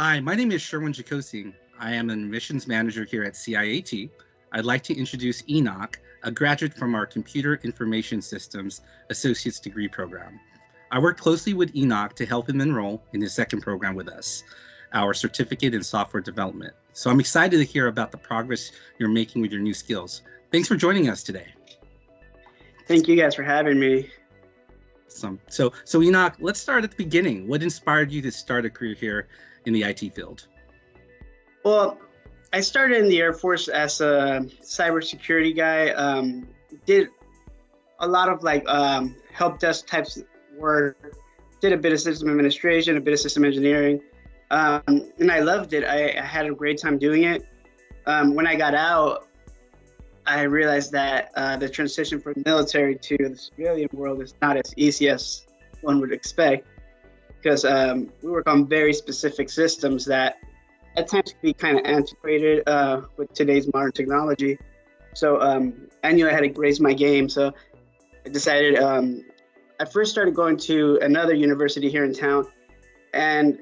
Hi, my name is Sherwin Jacosing. I am an admissions manager here at CIAT. I'd like to introduce Enoc, a graduate from our Computer Information Systems Associate's Degree program. I worked closely with Enoc to help him enroll in his second program with us, our Certificate in Software Development. So I'm excited to hear about the progress you're making with your new skills. Thanks for joining us today. Thank you guys for having me. So Enoc, let's start at the beginning. What inspired you to start a career here in the IT field? Well, I started in the Air Force as a cybersecurity guy. Did a lot of help desk types of work. Did a bit of system administration, a bit of system engineering, and I loved it. I had a great time doing it. When I got out, I realized that the transition from the military to the civilian world is not as easy as one would expect, because we work on very specific systems that at times can be kind of antiquated with today's modern technology. So I knew I had to raise my game. So I decided, I first started going to another university here in town, and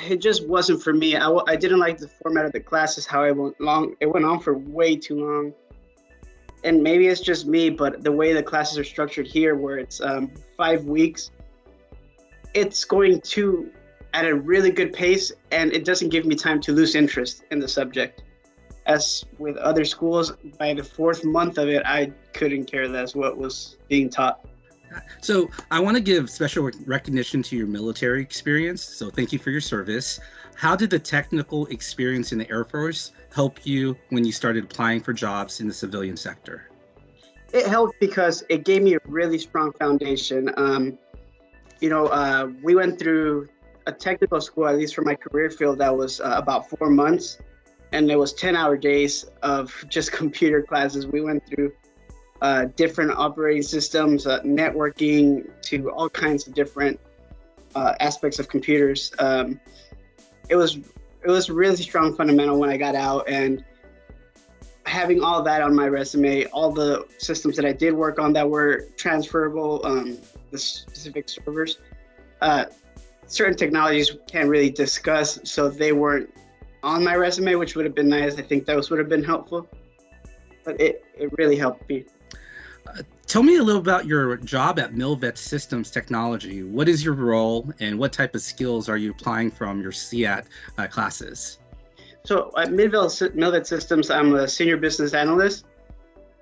it just wasn't for me. I didn't like the format of the classes, how it went on for way too long. And maybe it's just me, but the way the classes are structured here, where it's 5 weeks, it's going at a really good pace, and it doesn't give me time to lose interest in the subject. As with other schools, by the 4th month of it, I couldn't care less what was being taught. So I want to give special recognition to your military experience. So thank you for your service. How did the technical experience in the Air Force help you when you started applying for jobs in the civilian sector? It helped because it gave me a really strong foundation. We went through a technical school, at least for my career field, that was about 4 months. And there was 10-hour days of just computer classes. We went through different operating systems, networking, to all kinds of different aspects of computers. It was really strong fundamental when I got out, and having all that on my resume, all the systems that I did work on that were transferable, the specific servers, certain technologies can't really discuss, so they weren't on my resume, which would have been nice. I think those would have been helpful, but it really helped me. Tell me a little about your job at Milvet Systems Technology. What is your role, and what type of skills are you applying from your CIAT classes? So at Milvet Systems, I'm a senior business analyst.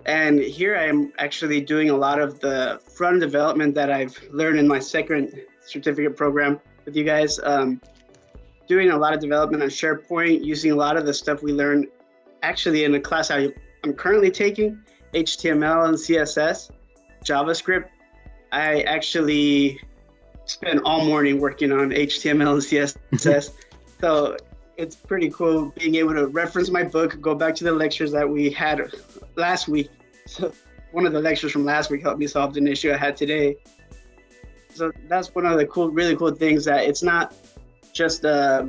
And here I am actually doing a lot of the front development that I've learned in my second certificate program with you guys. Doing a lot of development on SharePoint, using a lot of the stuff we learned actually in a class I'm currently taking, HTML and CSS, JavaScript. I actually spent all morning working on HTML and CSS. So it's pretty cool being able to reference my book, go back to the lectures that we had last week. So one of the lectures from last week helped me solve an issue I had today. So that's one of the really cool things, that it's not just a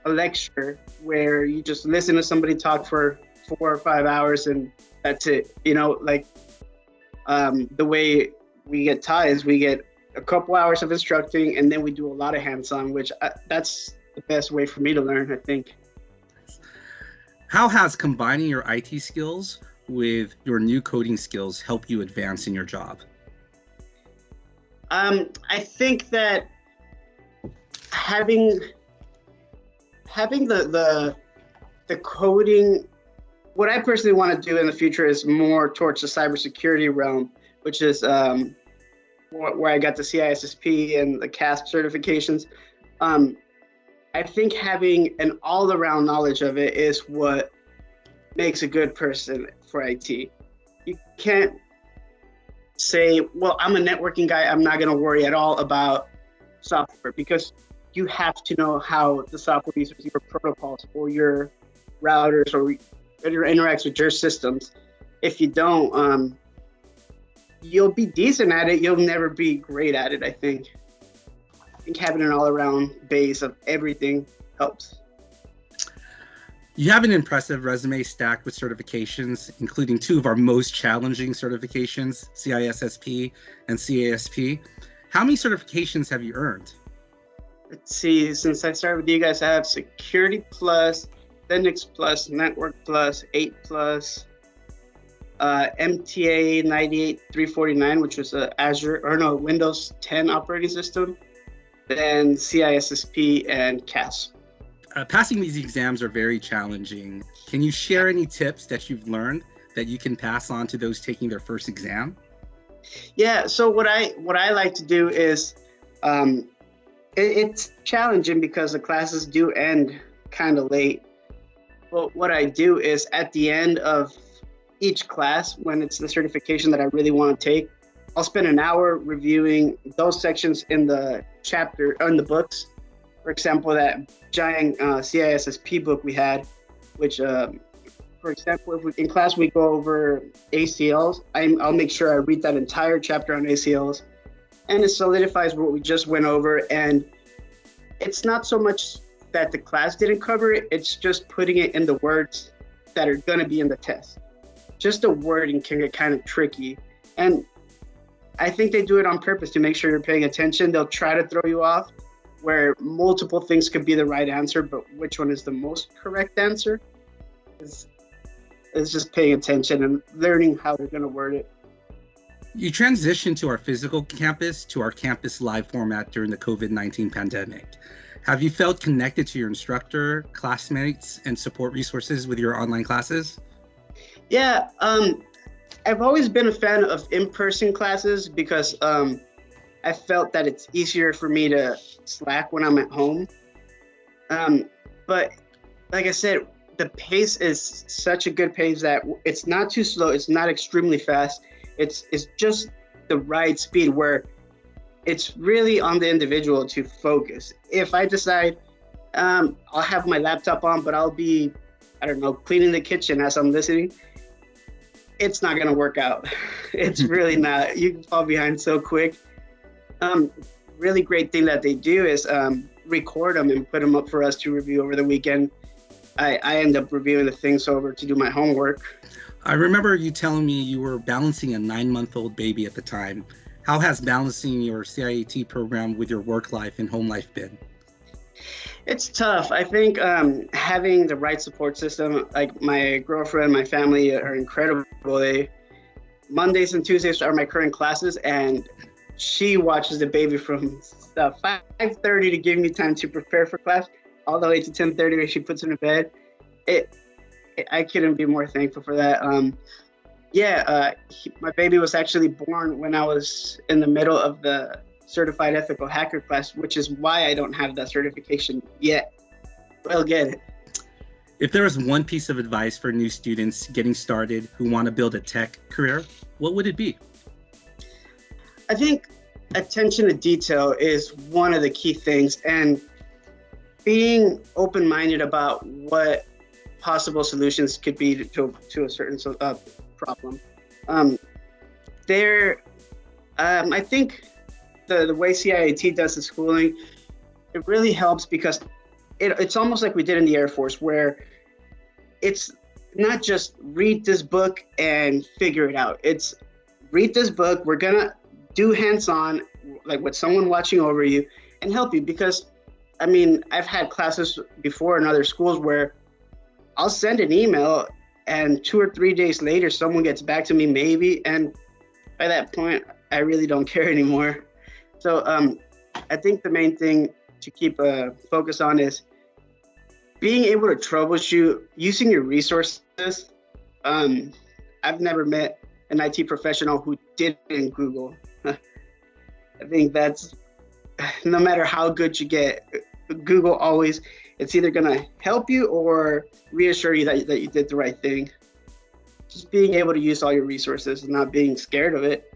lecture where you just listen to somebody talk for 4 or 5 hours and that's it. The way we get taught is we get a couple hours of instructing, and then we do a lot of hands-on, which that's the best way for me to learn, I think. How has combining your IT skills with your new coding skills help you advance in your job? I think that having the coding, what I personally want to do in the future is more towards the cybersecurity realm, which is where I got the CISSP and the CASP certifications. I think having an all-around knowledge of it is what makes a good person for IT. You can't say, well, I'm a networking guy, I'm not going to worry at all about software, because you have to know how the software uses your protocols or your routers or it interacts with your systems. If you don't, you'll be decent at it, you'll never be great at it, I think. I think having an all-around base of everything helps. You have an impressive resume stacked with certifications, including 2 of our most challenging certifications, CISSP and CASP. How many certifications have you earned? Let's see, since I started with you guys, I have Security Plus, Linux Plus, Network Plus, 8 Plus, MTA 98349, which was a Azure or no Windows 10 operating system, then CISSP and CAS. Passing these exams are very challenging. Can you share any tips that you've learned that you can pass on to those taking their first exam? Yeah. So what I like to do is, it's challenging because the classes do end kind of late. But what I do is at the end of each class, when it's the certification that I really want to take, I'll spend an hour reviewing those sections in the chapter in the books. For example, that giant CISSP book we had, which, for example, if we, in class we go over ACLs, I'll make sure I read that entire chapter on ACLs, and it solidifies what we just went over. And it's not so much that the class didn't cover it, it's just putting it in the words that are going to be in the test. Just the wording can get kind of tricky. And I think they do it on purpose to make sure you're paying attention. They'll try to throw you off where multiple things could be the right answer, but which one is the most correct answer is just paying attention and learning how they're going to word it. You transitioned to our physical campus to our campus live format during the COVID-19 pandemic. Have you felt connected to your instructor, classmates, and support resources with your online classes? Yeah, I've always been a fan of in-person classes because I felt that it's easier for me to slack when I'm at home. But like I said, the pace is such a good pace that it's not too slow, it's not extremely fast. It's just the right speed where it's really on the individual to focus. If I decide I'll have my laptop on, but I'll be, I don't know, cleaning the kitchen as I'm listening, it's not going to work out. It's really not. You can fall behind so quick. Really great thing that they do is record them and put them up for us to review over the weekend. I end up reviewing the things over to do my homework. I remember you telling me you were balancing a 9-month-old baby at the time. How has balancing your CIAT program with your work life and home life been? It's tough. I think having the right support system, like my girlfriend, my family are incredible. Mondays and Tuesdays are my current classes, and she watches the baby from 5:30 to give me time to prepare for class, all the way to 10:30 when she puts him to bed. I couldn't be more thankful for that. My baby was actually born when I was in the middle of the certified ethical hacker class, which is why I don't have that certification yet. I'll get it. If there was one piece of advice for new students getting started who want to build a tech career, what would it be? I think attention to detail is one of the key things, and being open-minded about what possible solutions could be to a certain problem. I think the way CIAT does the schooling, it really helps because it's almost like we did in the Air Force, where it's not just read this book and figure it out. It's read this book, we're gonna do hands-on, like with someone watching over you and help you. Because I mean, I've had classes before in other schools where I'll send an email and 2 or 3 days later, someone gets back to me maybe. And by that point, I really don't care anymore. So I think the main thing to keep a focus on is being able to troubleshoot using your resources. I've never met an IT professional who didn't Google. I think that's, no matter how good you get, Google always, it's either going to help you or reassure you that you did the right thing. Just being able to use all your resources and not being scared of it.